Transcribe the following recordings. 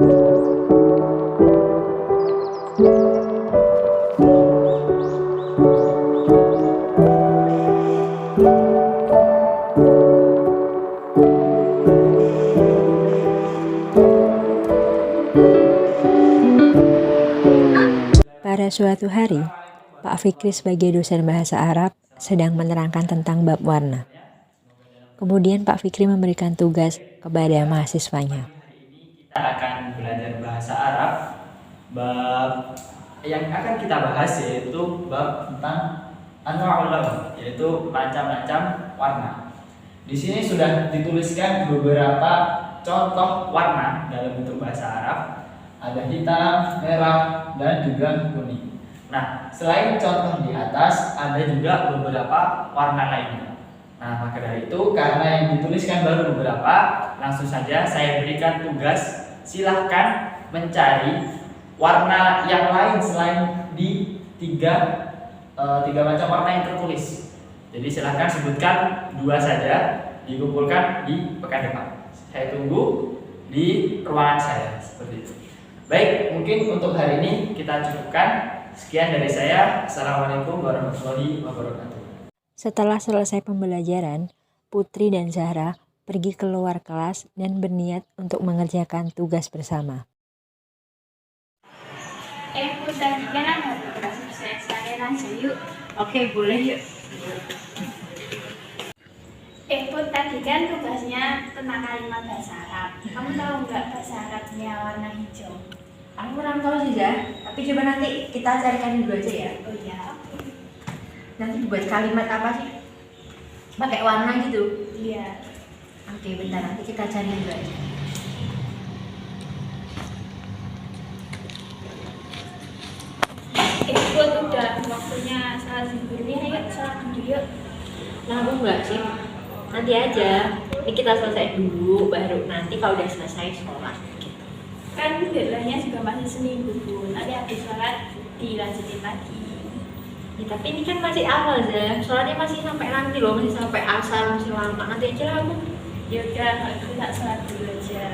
Pada suatu hari, Pak Fikri sebagai dosen bahasa Arab sedang menerangkan tentang bab warna. Kemudian Pak Fikri memberikan tugas kepada mahasiswanya. Kita akan belajar bahasa Arab. Bab yang akan kita bahas yaitu bab tentang anwa'ul lawn, yaitu macam-macam warna. Di sini sudah dituliskan beberapa contoh warna dalam bentuk bahasa Arab. Ada hitam, merah, dan juga kuning. Nah, selain contoh di atas, ada juga beberapa warna lainnya. Nah, maka dari itu, karena yang dituliskan baru beberapa, langsung saja saya berikan tugas. Silahkan mencari warna yang lain selain di tiga macam warna yang tertulis. Jadi silahkan sebutkan 2 saja, dikumpulkan di pekan depan. Saya tunggu di ruangan saya, seperti itu. Baik, mungkin untuk hari ini kita cukupkan. Sekian dari saya. Assalamualaikum warahmatullahi wabarakatuh. Setelah selesai pembelajaran, Putri dan Zahra pergi keluar kelas dan berniat untuk mengerjakan tugas bersama. Tadi kan ada tugas sekalian aja yuk. Oke, boleh yuk. Put, tadi kan tugasnya tentang kalimat bahasa Arab. Kamu tahu nggak bahasa Arabnya warna hijau? Aku kurang tahu sih, Zah. Tapi coba nanti kita carikan dulu aja ya. Oh iya. Nanti buat kalimat apa sih? Pakai warna gitu. Iya. Oke, bentar, nanti kita cari dulu aja. Put, udah waktunya salat zuhur nih. Ayo salat dulu yuk. Nah, aku enggak sih. Nanti aja. Ini kita selesai dulu, baru nanti kalau udah selesai sholat. Kan deadline-nya juga masih seminggu pun. Nanti habis sholat dilanjutin lagi. Ya, tapi ini kan masih awal, Zah. Sholatnya masih sampai nanti loh, masih sampai asar, masih lama. Nanti aja lah aku. Ya udah, kita sholat dulu aja.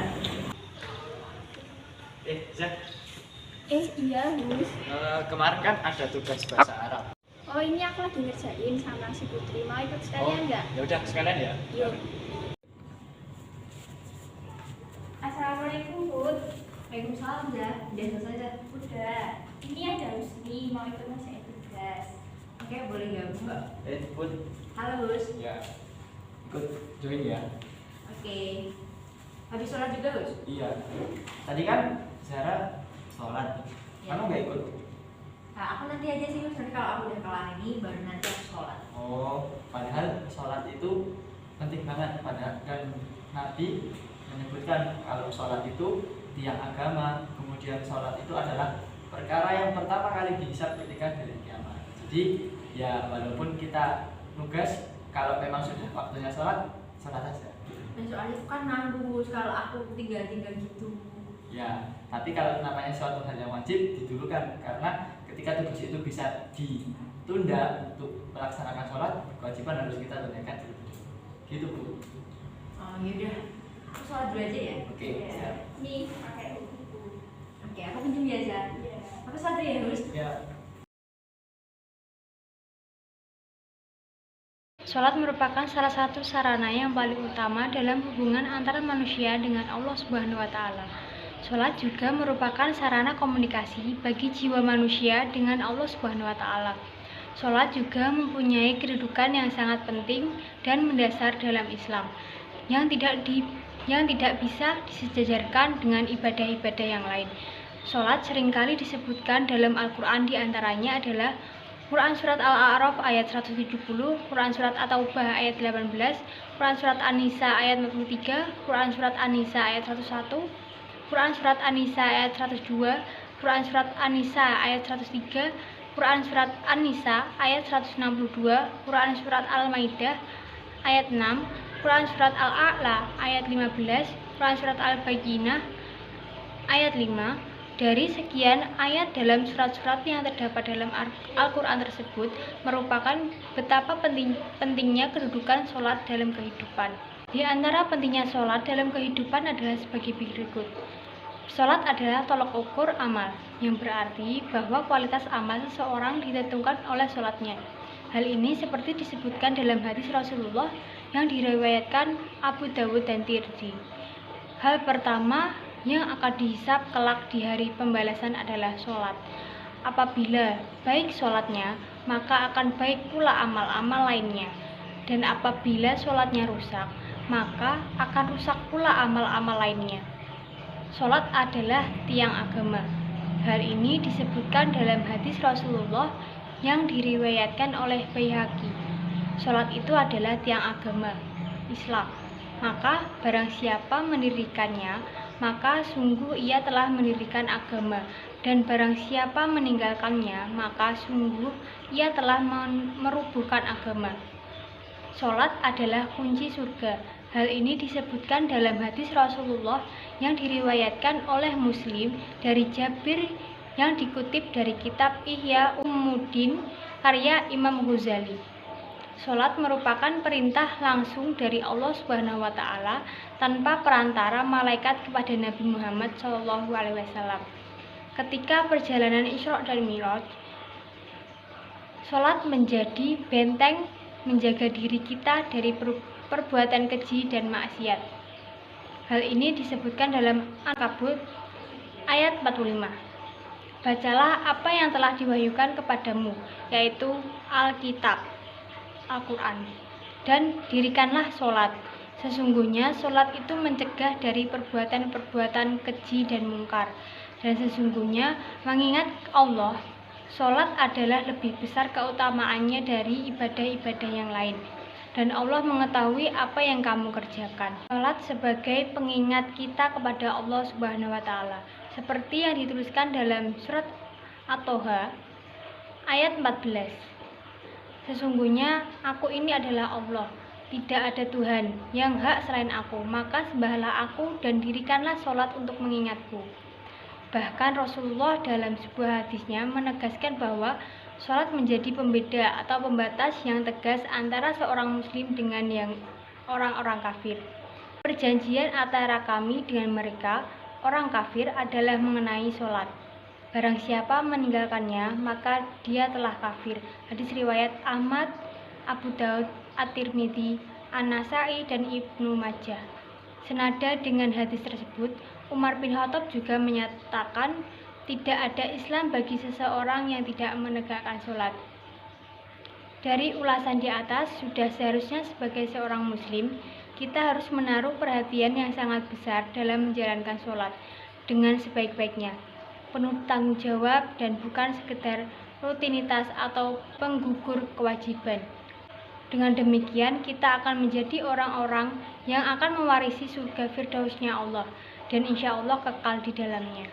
Zah, Iya, Gus. kemarin kan ada tugas bahasa Arab. Oh, ini aku lagi ngerjain sama si Putri. Mau ikut sekalian nggak? Ya udah sekalian ya. Yuk. Assalamualaikum, Bud. Waalaikumsalam, Zah. Udah selesai, Zah? Udah. Ini ada Husni mau ikut ngerjain tugas. Oke, boleh gabung nggak? Put, Halo, Gus. ya ikut join ya. Oke. Habis sholat juga, Gus? Iya. Tadi kan Zara sholat. Ya. Kamu nggak ikut? Nah, aku nanti aja sih, Gus. Nanti kalau aku udah kelar ini, baru nanti aku sholat. Oh, padahal sholat itu penting banget. Padahal kan Nabi menyebutkan kalau sholat itu tiang agama. Kemudian sholat itu adalah perkara yang pertama kali dihisab ketika dari kiamat. Jadi ya walaupun kita nugas, kalau memang sudah waktunya sholat saja. Dan soalnya itu kan nanggung, Gus, kalau aku tinggal-tinggal gitu. Ya, tapi kalau namanya suatu hal yang wajib didulukan, karena ketika tugas itu bisa ditunda untuk melaksanakan sholat, kewajiban harus kita tunaikan dulu. Gitu, Bu. Oh, yaudah. Aku sholat dulu aja ya? Oke, siap. Nih, pakai buku. Oke, aku pinjam ya, Zah? Iya. Aku sholat dulu ya, Gus? Ya. Sholat merupakan salah satu sarana yang paling utama dalam hubungan antara manusia dengan Allah Subhanahu wa Ta'ala. Sholat juga merupakan sarana komunikasi bagi jiwa manusia dengan Allah Subhanahu wa Ta'ala. Sholat juga mempunyai kedudukan yang sangat penting dan mendasar dalam Islam, yang tidak bisa disejajarkan dengan ibadah-ibadah yang lain. Sholat seringkali disebutkan dalam Al-Quran, diantaranya adalah Quran Surat Al-A'raf ayat 170, Quran Surat At-Taubah ayat 18, Quran Surat An-Nisa ayat 43, Quran Surat An-Nisa ayat 101, Quran Surat An-Nisa ayat 102, Quran Surat An-Nisa ayat 103, Quran Surat An-Nisa ayat 162, Quran Surat Al-Maidah ayat 6, Quran Surat Al-A'la ayat 15, Quran Surat Al-Bayyinah ayat 5. Dari sekian ayat dalam surat-surat yang terdapat dalam Al-Quran tersebut merupakan betapa pentingnya kedudukan sholat dalam kehidupan. Di antara pentingnya sholat dalam kehidupan adalah sebagai berikut. Sholat adalah tolok ukur amal, yang berarti bahwa kualitas amal seseorang ditentukan oleh sholatnya. Hal ini seperti disebutkan dalam hadis Rasulullah yang diriwayatkan Abu Dawud dan Tirmidzi. Hal pertama yang akan dihisab kelak di hari pembalasan adalah sholat. Apabila baik sholatnya, maka akan baik pula amal-amal lainnya. Dan apabila sholatnya rusak, maka akan rusak pula amal-amal lainnya. Sholat adalah tiang agama. Hal ini disebutkan dalam hadis Rasulullah yang diriwayatkan oleh Baihaqi. Sholat itu adalah tiang agama Islam. Maka barang siapa mendirikannya, maka sungguh ia telah mendirikan agama. Dan barang siapa meninggalkannya, maka sungguh ia telah merubuhkan agama. Sholat adalah kunci surga. Hal ini disebutkan dalam hadis Rasulullah yang diriwayatkan oleh Muslim dari Jabir yang dikutip dari kitab Ihya Ulumuddin karya Imam Ghazali. Sholat merupakan perintah langsung dari Allah Subhanahu wa Ta'ala tanpa perantara malaikat kepada Nabi Muhammad SAW. Ketika perjalanan Isra dan Mi'raj, sholat menjadi benteng menjaga diri kita dari perbuatan keji dan maksiat. Hal ini disebutkan dalam Al-Ankabut ayat 45. Bacalah apa yang telah diwahyukan kepadamu, yaitu Alkitab, Al-Quran, dan dirikanlah sholat. Sesungguhnya sholat itu mencegah dari perbuatan-perbuatan keji dan mungkar. Dan sesungguhnya mengingat Allah, sholat adalah lebih besar keutamaannya dari ibadah-ibadah yang lain. Dan Allah mengetahui apa yang kamu kerjakan. Sholat sebagai pengingat kita kepada Allah Subhanahu wa Ta'ala, seperti yang dituliskan dalam surat At-Toha ayat 14. Sesungguhnya aku ini adalah Allah, tidak ada Tuhan yang hak selain aku, maka sembahlah aku dan dirikanlah sholat untuk mengingatku. Bahkan Rasulullah dalam sebuah hadisnya menegaskan bahwa sholat menjadi pembeda atau pembatas yang tegas antara seorang muslim dengan yang orang-orang kafir. Perjanjian antara kami dengan mereka, orang kafir, adalah mengenai sholat. Barang siapa meninggalkannya, maka dia telah kafir. Hadis riwayat Ahmad, Abu Daud, At-Tirmidzi, An-Nasai, dan Ibnu Majah. Senada dengan hadis tersebut, Umar bin Khattab juga menyatakan tidak ada Islam bagi seseorang yang tidak menegakkan sholat. Dari ulasan di atas, sudah seharusnya sebagai seorang muslim, kita harus menaruh perhatian yang sangat besar dalam menjalankan sholat dengan sebaik-baiknya, penuh tanggung jawab dan bukan sekedar rutinitas atau penggugur kewajiban. Dengan demikian, kita akan menjadi orang-orang yang akan mewarisi surga firdausnya Allah dan insya Allah kekal di dalamnya.